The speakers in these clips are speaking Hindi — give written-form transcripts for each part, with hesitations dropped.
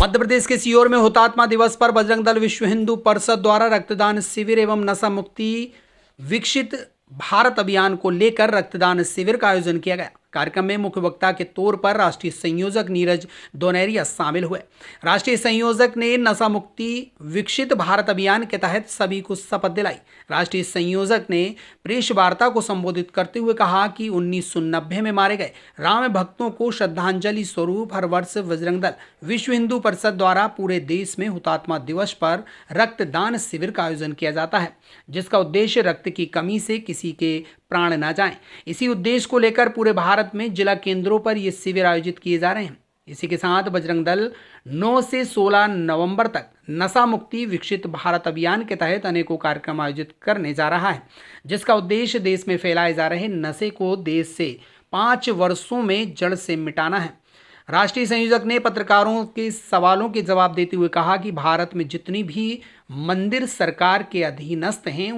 मध्य प्रदेश के सीहोर में हुतात्मा दिवस पर बजरंग दल विश्व हिंदू परिषद द्वारा रक्तदान शिविर एवं नशा मुक्ति विकसित भारत अभियान को लेकर रक्तदान शिविर का आयोजन किया गया। कार्यक्रम में मुख्य वक्ता के तौर पर राष्ट्रीय संयोजक नीरज दोनेरिया शामिल हुए। राष्ट्रीय संयोजक ने नशा मुक्ति विकसित भारत अभियान के तहत सभी को शपथ दिलाई। राष्ट्रीय संयोजक ने प्रेस वार्ता को संबोधित करते हुए कहा कि 1990 में मारे गए राम भक्तों को श्रद्धांजलि स्वरूप हर वर्ष बजरंग दल विश्व हिंदू परिषद द्वारा पूरे देश में हुतात्मा दिवस पर रक्तदान शिविर का आयोजन किया जाता है, जिसका उद्देश्य रक्त की कमी से किसी के प्राण न जाएं। इसी उद्देश्य को लेकर पूरे भारत में जिला केंद्रों पर ये शिविर आयोजित किए जा रहे हैं। इसी के साथ बजरंग दल 9 से 16 नवंबर तक नशा मुक्ति विकसित भारत अभियान के तहत अनेकों कार्यक्रम आयोजित करने जा रहा है, जिसका उद्देश्य देश में फैलाए जा रहे नशे को देश से 5 वर्षों में जड़ से मिटाना है। राष्ट्रीय संयोजक ने पत्रकारों के सवालों के जवाब देते हुए कहा कि भारत में जितनी भी मंदिर सरकार के अधीनस्थ हैं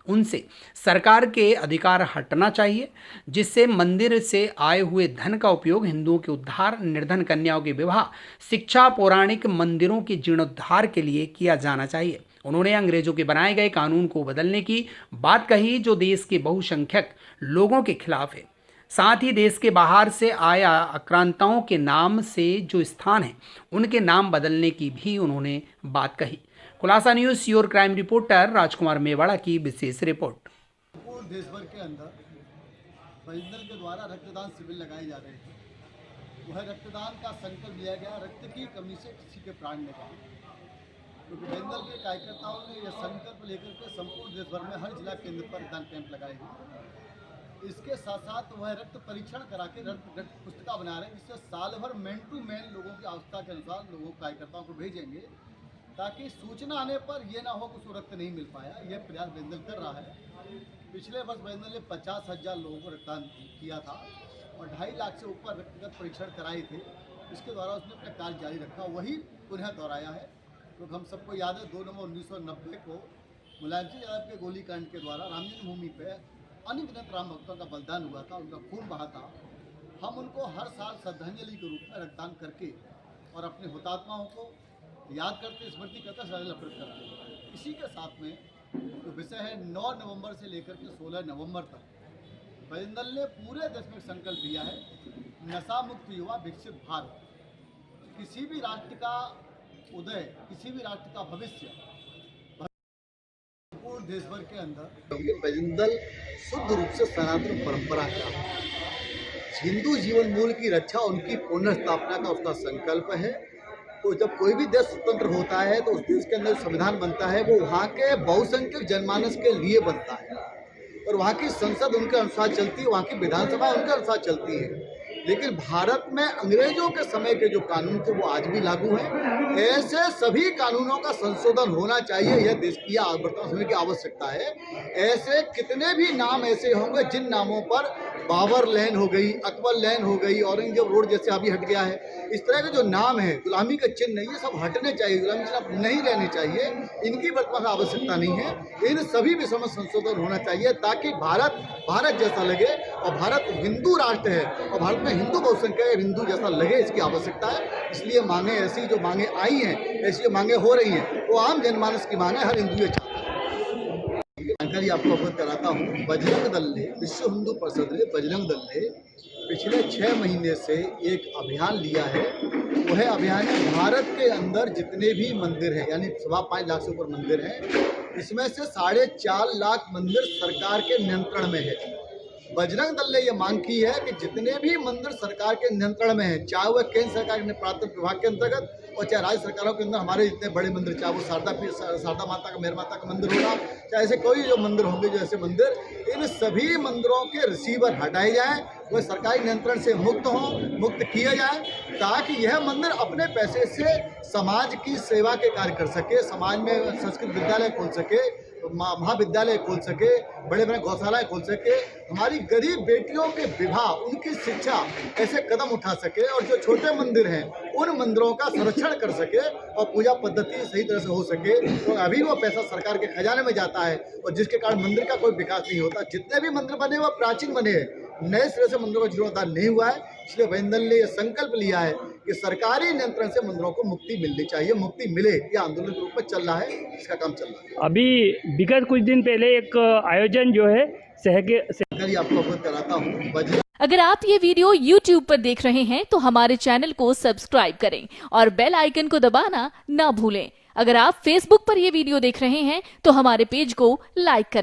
उनसे सरकार के अधिकार हटना चाहिए, जिससे मंदिर से आए हुए धन का उपयोग हिंदुओं के उद्धार, निर्धन कन्याओं के विवाह, शिक्षा, पौराणिक मंदिरों के जीर्णोद्धार के लिए किया जाना चाहिए। उन्होंने अंग्रेजों के बनाए गए कानून को बदलने की बात कही, जो देश के बहुसंख्यक लोगों के खिलाफ है। साथ ही देश के बाहर से आया आक्रांताओं के नाम से जो स्थान है उनके नाम बदलने की भी उन्होंने बात कही। खुलासा न्यूज सीहोर क्राइम रिपोर्टर राजकुमार मेवाड़ा की विशेष रिपोर्ट। देश भर के अंदर बजरंग दल के द्वारा रक्तदान शिविर लगाए जा रहे थे। वह रक्तदान का संकल्प लिया गया, रक्त की कमी से किसी के प्राण न जाएं। क्योंकि बजरंग दल के कार्यकर्ताओं ने यह संकल्प लेकर के संपूर्ण देश भर में हर जिला केंद्र पर रक्तदान कैंप लगाए हैं। इसके साथ साथ वह रक्त परीक्षण करा के रक्त पुस्तिका बना रहे हैं, जिससे साल भर मैन टू मैन लोगों की आवश्यकता के अनुसार लोगों कार्यकर्ताओं को भेजेंगे, ताकि सूचना आने पर यह ना हो कि उसको रक्त नहीं मिल पाया। यह प्रयास बजरंग दल कर रहा है। पिछले वर्ष बजरंग दल ने 50,000 लोगों को रक्तदान किया था और 2.5 लाख से ऊपर व्यक्तिगत परीक्षण कराए थे। इसके द्वारा उसने अपना कार्य जारी रखा, वही पुनः दोहराया है। क्योंकि हम सबको याद है 2 नवंबर 1990 को मुलायम सिंह यादव के गोलीकांड के द्वारा राम जन्मभूमि पर अनगिनत राम भक्तों का बलिदान हुआ था, उनका खून बहा था। हम उनको हर साल श्रद्धांजलि के रूप में रक्तदान करके और अपने हुतात्माओं को याद करते, स्मृति करते, श्रद्धांजलि अर्पित करते हैं। इसी के साथ में जो विषय है 9 नवंबर से लेकर के 16 नवंबर तक बजरंग दल ने पूरे देश में संकल्प लिया है, नशा मुक्त युवा विकसित भारत। किसी भी राष्ट्र का उदय, किसी भी राष्ट्र का भविष्य पूर्ण देश भर के अंदर बजरंग दल शुद्ध रूप से सनातन परंपरा का, हिंदू जीवन मूल्य की रक्षा, उनकी पुनर्स्थापना का उसका संकल्प है। तो जब कोई भी देश स्वतंत्र होता है तो उस देश के अंदर संविधान बनता है, वो वहाँ के बहुसंख्यक जनमानस के लिए बनता है और वहाँ की संसद उनके अनुसार चलती है, वहाँ की विधानसभा उनके अनुसार चलती है। लेकिन भारत में अंग्रेजों के समय के जो कानून थे वो आज भी लागू हैं। ऐसे सभी कानूनों का संशोधन होना चाहिए, यह देश की वर्तमान समय की आवश्यकता है। ऐसे कितने भी नाम ऐसे होंगे जिन नामों पर बाबर लेन हो गई, अकबर लेन हो गई, औरंगजेब रोड जैसे अभी हट गया है, इस तरह के जो नाम है, गुलामी का चिन्ह, ये सब हटने चाहिए, गुलामी चिन्ह नहीं रहने चाहिए। इनकी वर्तमान आवश्यकता नहीं है। इन सभी विषयों में संशोधन होना चाहिए ताकि भारत जैसा लगे और भारत हिंदू राष्ट्र है और भारत में हिंदू बहुसंख्यक हिंदू जैसा लगे, इसकी आवश्यकता है। इसलिए मांगे ऐसी जो मांगे आई हैं, ऐसी जो मांगे हो रही हैं, वो आम जनमानस की मांगे, हर हिंदू ये चाहता है। जानकारी आपको अवगत कराता हूँ। बजरंग दल ने, विश्व हिंदू परिषद ने, बजरंग दल ने पिछले 6 महीने से एक अभियान लिया है। वह अभियान भारत के अंदर जितने भी मंदिर हैं, यानी 5.25 लाख से ऊपर मंदिर हैं, इसमें से 4.5 लाख मंदिर सरकार के नियंत्रण में है। बजरंग दल ने यह मांग की है कि जितने भी मंदिर सरकार के नियंत्रण में हैं, चाहे वह केंद्र सरकार के प्राथमिक विभाग के अंतर्गत और चाहे राज्य सरकारों के अंदर हमारे जितने बड़े मंदिर, चाहे वो शारदा माता का, मेहर माता का मंदिर होगा, चाहे ऐसे कोई जो मंदिर होंगे, जो ऐसे मंदिर, इन सभी मंदिरों के रिसीवर हटाए जाएं, वह सरकारी नियंत्रण से मुक्त किए जाएं, ताकि यह मंदिर अपने पैसे से समाज की सेवा के कार्य कर सके, समाज में संस्कृत विद्यालय खोल सके, महाविद्यालय खोल सके, बड़े बड़े गौशालाएं खोल सके, हमारी गरीब बेटियों के विवाह, उनकी शिक्षा ऐसे कदम उठा सके और जो छोटे मंदिर हैं उन मंदिरों का संरक्षण कर सके और पूजा पद्धति सही तरह से हो सके। तो अभी वो पैसा सरकार के खजाने में जाता है और जिसके कारण मंदिर का कोई विकास नहीं होता। जितने भी मंदिर बने वो प्राचीन बने हैं, नए सिरे से मंदिरों का जीर्णोद्धार नहीं हुआ है, इसलिए बजरंग दल ने यह संकल्प लिया है कि सरकारी नियंत्रण से मंदिरों को मुक्ति मिलनी चाहिए, मुक्ति मिले। यह आंदोलन के रूप में चल रहा है, इसका काम चल रहा है। अभी विगत कुछ दिन पहले एक आयोजन जो है कल आपको अवगत कराता हूँ। बजरंग अगर आप ये वीडियो YouTube पर देख रहे हैं तो हमारे चैनल को सब्सक्राइब करें और बेल आइकन को दबाना ना भूलें। अगर आप Facebook पर ये वीडियो देख रहे हैं तो हमारे पेज को लाइक करें।